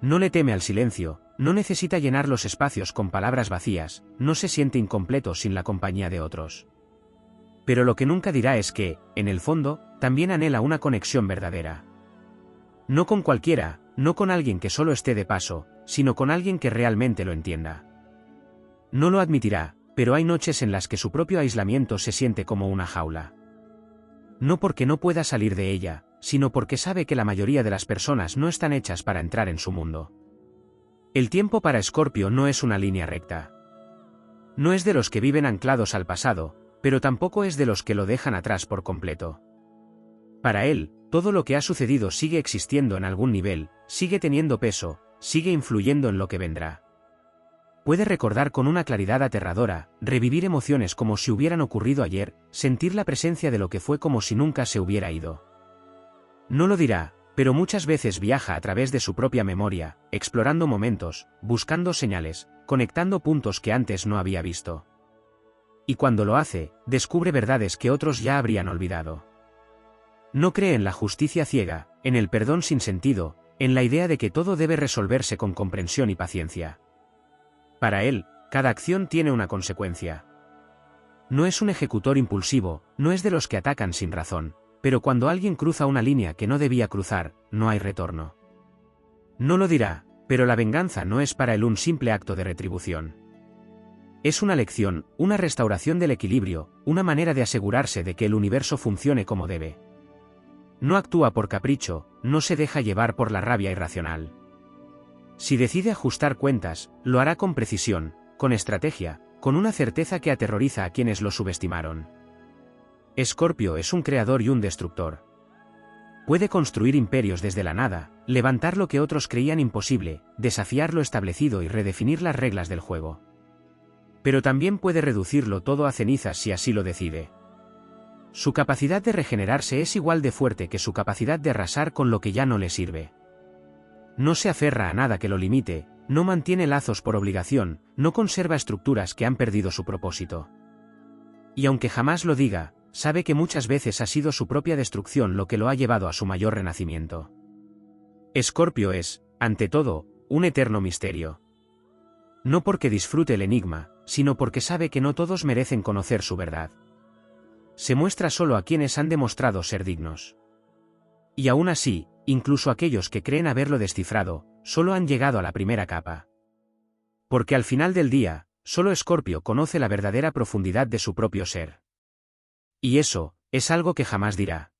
No le teme al silencio, no necesita llenar los espacios con palabras vacías, no se siente incompleto sin la compañía de otros. Pero lo que nunca dirá es que, en el fondo, también anhela una conexión verdadera. No con cualquiera, no con alguien que solo esté de paso, sino con alguien que realmente lo entienda. No lo admitirá, pero hay noches en las que su propio aislamiento se siente como una jaula. No porque no pueda salir de ella, sino porque sabe que la mayoría de las personas no están hechas para entrar en su mundo. El tiempo para Escorpio no es una línea recta. No es de los que viven anclados al pasado, pero tampoco es de los que lo dejan atrás por completo. Para él, todo lo que ha sucedido sigue existiendo en algún nivel, sigue teniendo peso, sigue influyendo en lo que vendrá. Puede recordar con una claridad aterradora, revivir emociones como si hubieran ocurrido ayer, sentir la presencia de lo que fue como si nunca se hubiera ido. No lo dirá, pero muchas veces viaja a través de su propia memoria, explorando momentos, buscando señales, conectando puntos que antes no había visto. Y cuando lo hace, descubre verdades que otros ya habrían olvidado. No cree en la justicia ciega, en el perdón sin sentido, en la idea de que todo debe resolverse con comprensión y paciencia. Para él, cada acción tiene una consecuencia. No es un ejecutor impulsivo, no es de los que atacan sin razón, pero cuando alguien cruza una línea que no debía cruzar, no hay retorno. No lo dirá, pero la venganza no es para él un simple acto de retribución. Es una lección, una restauración del equilibrio, una manera de asegurarse de que el universo funcione como debe. No actúa por capricho, no se deja llevar por la rabia irracional. Si decide ajustar cuentas, lo hará con precisión, con estrategia, con una certeza que aterroriza a quienes lo subestimaron. Escorpio es un creador y un destructor. Puede construir imperios desde la nada, levantar lo que otros creían imposible, desafiar lo establecido y redefinir las reglas del juego. Pero también puede reducirlo todo a cenizas si así lo decide. Su capacidad de regenerarse es igual de fuerte que su capacidad de arrasar con lo que ya no le sirve. No se aferra a nada que lo limite, no mantiene lazos por obligación, no conserva estructuras que han perdido su propósito. Y aunque jamás lo diga, sabe que muchas veces ha sido su propia destrucción lo que lo ha llevado a su mayor renacimiento. Escorpio es, ante todo, un eterno misterio. No porque disfrute el enigma, sino porque sabe que no todos merecen conocer su verdad. Se muestra solo a quienes han demostrado ser dignos. Y aún así, incluso aquellos que creen haberlo descifrado, solo han llegado a la primera capa. Porque al final del día, solo Escorpio conoce la verdadera profundidad de su propio ser. Y eso, es algo que jamás dirá.